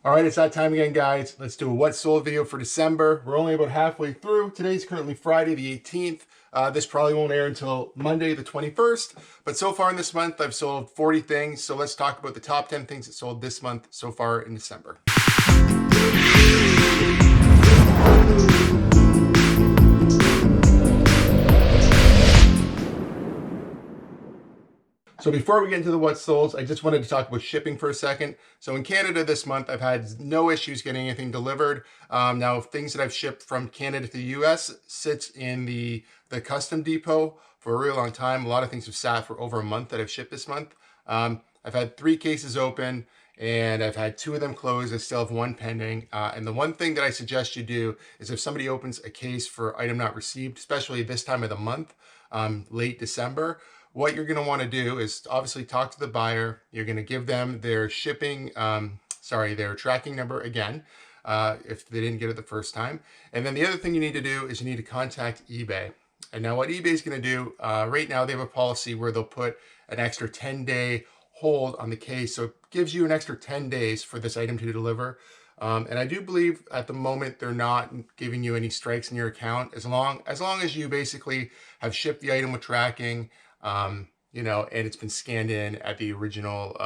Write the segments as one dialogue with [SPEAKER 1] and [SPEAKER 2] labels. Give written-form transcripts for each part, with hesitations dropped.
[SPEAKER 1] All right, it's that time again, guys. Let's do a what sold video for December. We're only about halfway through. Today's currently Friday the 18th. This probably won't air until Monday the 21st. But so far in this month, I've sold 40 things. So let's talk about the top 10 things that sold this month so far in December. So before we get into the what sold, I just wanted to talk about shipping for a second. So in Canada this month, I've had no issues getting anything delivered. Now, things that I've shipped from Canada to the US sits in the custom depot for a real long time. A lot of things have sat for over a month that I've shipped this month. I've had 3 cases open and I've had 2 of them closed. I still have 1 pending. And the one thing that I suggest you do is if somebody opens a case for item not received, especially this time of the month, late December, what you're going to want to do is obviously talk to the buyer. You're going to give them their shipping, their tracking number again, if they didn't get it the first time. And then the other thing you need to do is you need to contact eBay. And now what eBay is going to do, right now they have a policy where they'll put an extra 10-day hold on the case. So it gives you an extra 10 days for this item to deliver. And I do believe at the moment they're not giving you any strikes in your account as long as you basically have shipped the item with tracking, and it's been scanned in at the original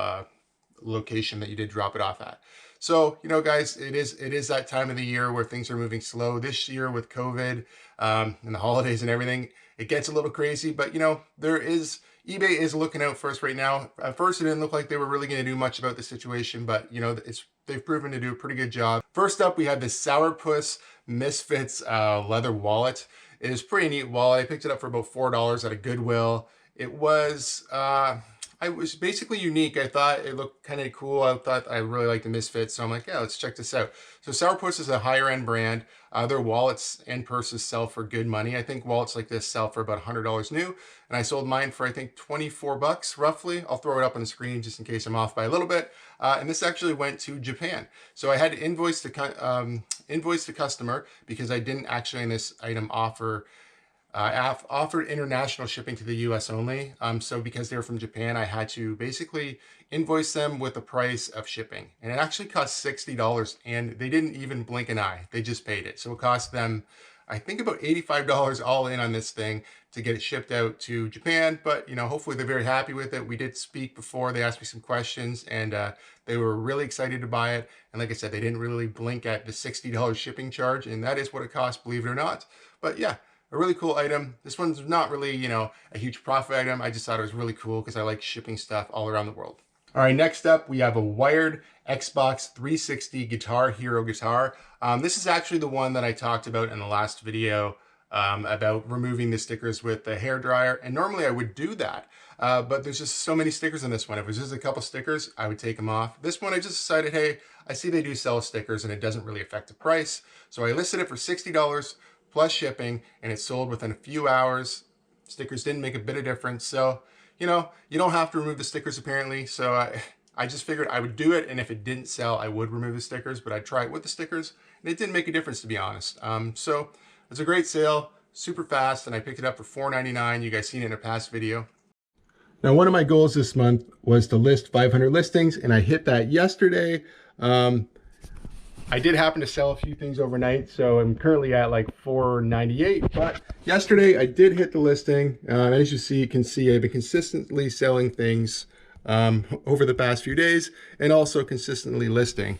[SPEAKER 1] location that you did drop it off at. So, guys, it is that time of the year where things are moving slow. This year with COVID and the holidays and everything, it gets a little crazy, but eBay is looking out for us right now. At first, it didn't look like they were really going to do much about the situation, but they've proven to do a pretty good job. First up, we have this Sourpuss Misfits leather wallet. It is a pretty neat wallet. I picked it up for about $4 at a Goodwill. It was basically unique. I thought it looked kind of cool. I thought I really liked the Misfits, so I'm like, yeah, let's check this out. So Sourpuss is a higher end brand. Their wallets and purses sell for good money. I think wallets like this sell for about $100 new, and I sold mine for I think 24 bucks roughly. I'll throw it up on the screen just in case I'm off by a little bit. And this actually went to Japan, so I had to invoice the customer because I didn't actually in this item offer. I've offered international shipping to the US only. So because they're from Japan, I had to basically invoice them with the price of shipping. And it actually cost $60 and they didn't even blink an eye. They just paid it. So it cost them, I think about $85 all in on this thing to get it shipped out to Japan. But, hopefully they're very happy with it. We did speak before. They asked me some questions and they were really excited to buy it. And like I said, they didn't really blink at the $60 shipping charge. And that is what it costs, believe it or not. But yeah. A really cool item. This one's not really, a huge profit item. I just thought it was really cool because I like shipping stuff all around the world. All right, next up, we have a wired Xbox 360 Guitar Hero guitar. This is actually the one that I talked about in the last video about removing the stickers with the hair dryer. And normally I would do that, but there's just so many stickers on this one. If it was just a couple stickers, I would take them off. This one, I just decided, hey, I see they do sell stickers and it doesn't really affect the price. So I listed it for $60. Plus shipping, and it sold within a few hours. Stickers didn't make a bit of difference. So, you don't have to remove the stickers apparently. So I just figured I would do it. And if it didn't sell, I would remove the stickers, but I'd try it with the stickers and it didn't make a difference, to be honest. So it's a great sale, super fast. And I picked it up for $4.99. You guys seen it in a past video. Now, one of my goals this month was to list 500 listings and I hit that yesterday. I did happen to sell a few things overnight, so I'm currently at like $4.98, but yesterday I did hit the listing. As you can see, I've been consistently selling things over the past few days and also consistently listing.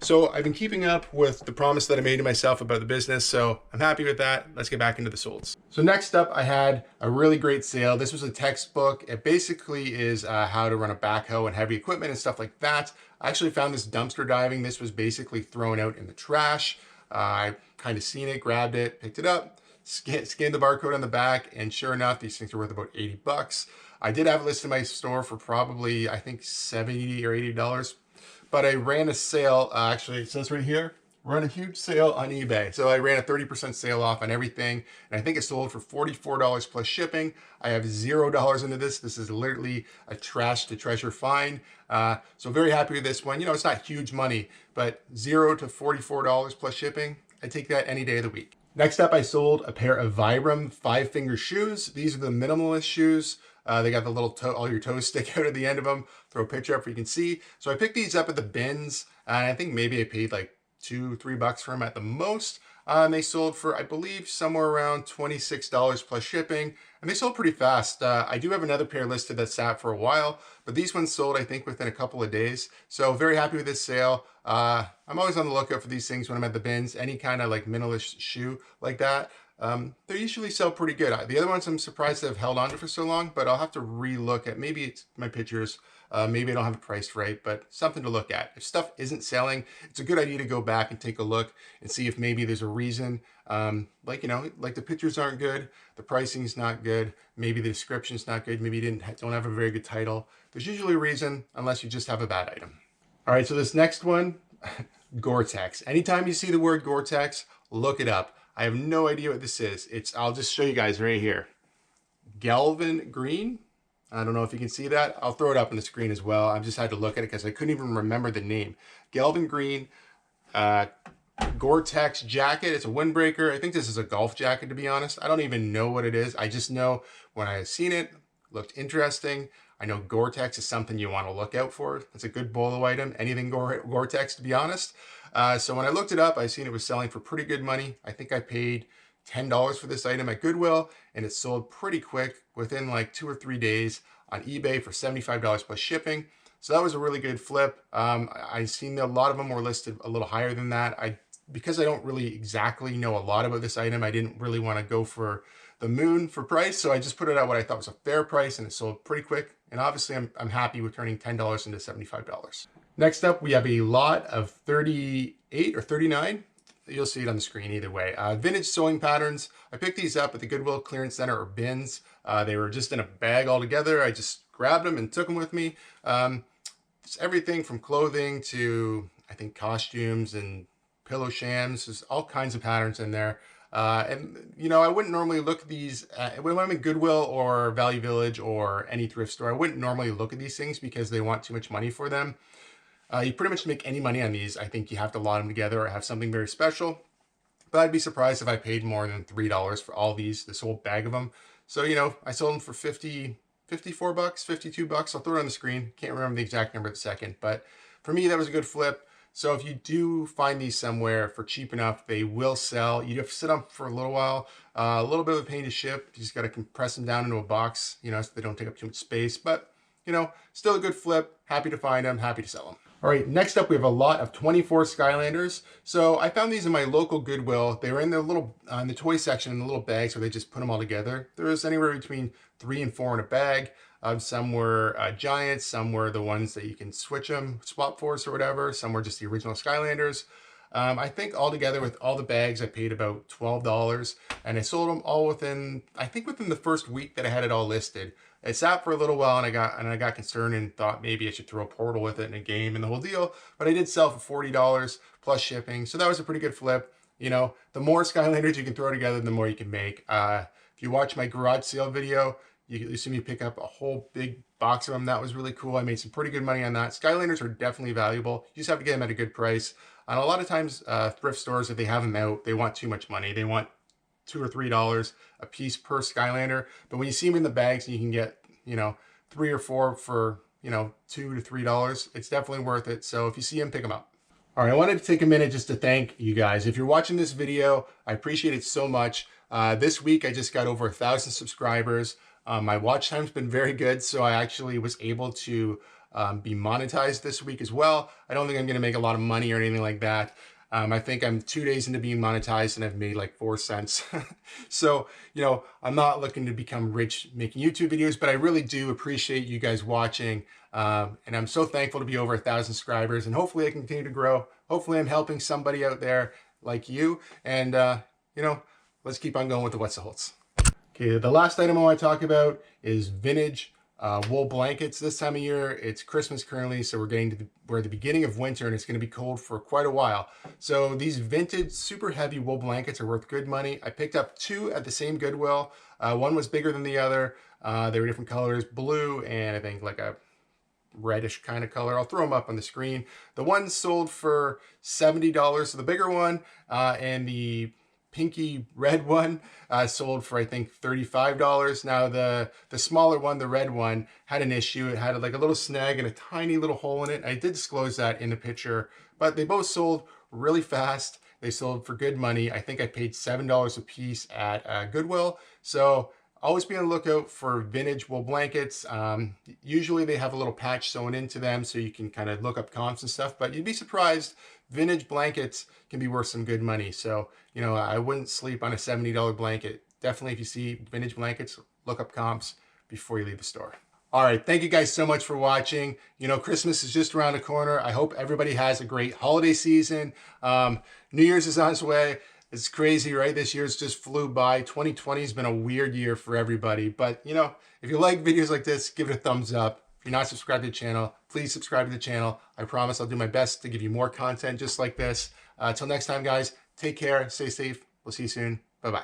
[SPEAKER 1] So I've been keeping up with the promise that I made to myself about the business, so I'm happy with that. Let's get back into the solds. So next up, I had a really great sale. This was a textbook. It basically is how to run a backhoe and heavy equipment and stuff like that. I actually found this dumpster diving. This was basically thrown out in the trash. I kind of seen it, grabbed it, picked it up, scanned the barcode on the back, and sure enough, these things are worth about 80 bucks. I did have it listed in my store for probably, I think, $70 or $80, but I ran a sale, actually it says right here, run a huge sale on eBay. So I ran a 30% sale off on everything, and I think it sold for $44 plus shipping. I have $0 into this. This is literally a trash to treasure find. So very happy with this one. It's not huge money, but $0 to $44 plus shipping. I take that any day of the week. Next up, I sold a pair of Vibram 5-finger shoes. These are the minimalist shoes. They got the little all your toes stick out at the end of them. Throw a picture up so you can see. So I picked these up at the bins, and I think maybe I paid like $2-3 for them at the most. They sold for, I believe, somewhere around $26 plus shipping, and they sold pretty fast. I do have another pair listed that sat for a while, but these ones sold, I think, within a couple of days. So very happy with this sale. I'm always on the lookout for these things when I'm at the bins. Any kind of like minimalist shoe like that, they usually sell pretty good. The other ones I'm surprised they've held on to for so long, but I'll have to re-look at, maybe it's my pictures. Maybe I don't have it priced right, but something to look at. If stuff isn't selling, it's a good idea to go back and take a look and see if maybe there's a reason. Like, you know, like the pictures aren't good, the pricing's not good, maybe the description's not good, maybe you don't have a very good title. There's usually a reason, unless you just have a bad item. All right, so this next one, Goretex. Anytime you see the word Goretex, look it up. I have no idea what this is. I'll just show you guys right here. Galvin Green. I don't know if you can see that. I'll throw it up on the screen as well. I just had to look at it because I couldn't even remember the name. Galvin Green Goretex jacket. It's a windbreaker. I think this is a golf jacket, to be honest. I don't even know what it is. I just know when I seen it, looked interesting. I know Goretex is something you want to look out for. It's a good bolo item. Anything Goretex, to be honest. So when I looked it up, I seen it was selling for pretty good money. I think I paid $10 for this item at Goodwill, and it sold pretty quick within like 2 or 3 days on eBay for $75 plus shipping. So that was a really good flip. I seen a lot of them were listed a little higher than that. Because I don't really exactly know a lot about this item, I didn't really want to go for the moon for price, so I just put it at what I thought was a fair price, and it sold pretty quick. And obviously, I'm happy with turning $10 into $75. Next up, we have a lot of 38 or 39. You'll see it on the screen either way. Vintage sewing patterns. I picked these up at the Goodwill Clearance Center or bins. They were just in a bag all together. I just grabbed them and took them with me. It's everything from clothing to, I think, costumes and pillow shams. There's all kinds of patterns in there. And, you know, I wouldn't normally look at these, when I'm in Goodwill or Value Village or any thrift store, I wouldn't normally look at these things because they want too much money for them. You pretty much make any money on these. I think you have to lot them together or have something very special. But I'd be surprised if I paid more than $3 for all these, this whole bag of them. So, you know, I sold them for $54, $52. I'll throw it on the screen. Can't remember the exact number at the second. But for me, that was a good flip. So if you do find these somewhere for cheap enough, they will sell. You have to sit on them for a little while. A little bit of a pain to ship. You just got to compress them down into a box, you know, so they don't take up too much space. But, you know, still a good flip. Happy to find them. Happy to sell them. All right, next up we have a lot of 24 Skylanders. So I found these in my local Goodwill. They were in the little, in the toy section in the little bags where they just put them all together. There was anywhere between 3 and 4 in a bag. Some were giants, some were the ones that you can swap force or whatever. Some were just the original Skylanders. I think altogether with all the bags, I paid about $12, and I sold them all within, I think within the first week that I had it all listed. It sat for a little while, and I got concerned and thought maybe I should throw a portal with it in a game and the whole deal. But I did sell for $40 plus shipping, so that was a pretty good flip. You know, the more Skylanders you can throw together, the more you can make. If you watch my garage sale video, you see me pick up a whole big box of them. That was really cool. I made some pretty good money on that. Skylanders are definitely valuable. You just have to get them at a good price. And a lot of times, thrift stores, if they have them out, they want too much money. They want $2 or $3 a piece per Skylander. But when you see them in the bags and you can get, you know, 3 or 4 for, you know, $2 to $3, it's definitely worth it. So if you see them, pick them up. All right, I wanted to take a minute just to thank you guys. If you're watching this video, I appreciate it so much. This week, I just got over 1,000 subscribers. My watch time's been very good, so I actually was able to be monetized this week as well. I don't think I'm gonna make a lot of money or anything like that. I think I'm 2 days into being monetized and I've made like 4 cents. So, you know, I'm not looking to become rich making YouTube videos, but I really do appreciate you guys watching. And I'm so thankful to be over 1,000 subscribers, and hopefully I can continue to grow. Hopefully I'm helping somebody out there like you. And, you know, let's keep on going with the what's the holds. Okay, the last item I want to talk about is vintage wool blankets. This time of year, it's Christmas currently, so we're at the beginning of winter, and it's going to be cold for quite a while. So these vintage, super heavy wool blankets are worth good money. I picked up 2 at the same Goodwill. One was bigger than the other. They were different colors, blue and I think like a reddish kind of color. I'll throw them up on the screen. The one sold for $70, so the bigger one, and the pinky red one sold for I think $35. Now the smaller one, the red one, had an issue. It had like a little snag and a tiny little hole in it. I did disclose that in the picture, but they both sold really fast. They sold for good money. I think I paid $7 a piece at Goodwill. So always be on the lookout for vintage wool blankets. Usually they have a little patch sewn into them so you can kind of look up comps and stuff, but you'd be surprised. Vintage blankets can be worth some good money. So, you know, I wouldn't sleep on a $70 blanket. Definitely, if you see vintage blankets, look up comps before you leave the store. All right, thank you guys so much for watching. You know, Christmas is just around the corner. I hope everybody has a great holiday season. New Year's is on its way. It's crazy, right? This year's just flew by. 2020 has been a weird year for everybody. But, you know, if you like videos like this, give it a thumbs up. If you're not subscribed to the channel, please subscribe to the channel. I promise I'll do my best to give you more content just like this. Until next time, guys, take care, stay safe. We'll see you soon. Bye-bye.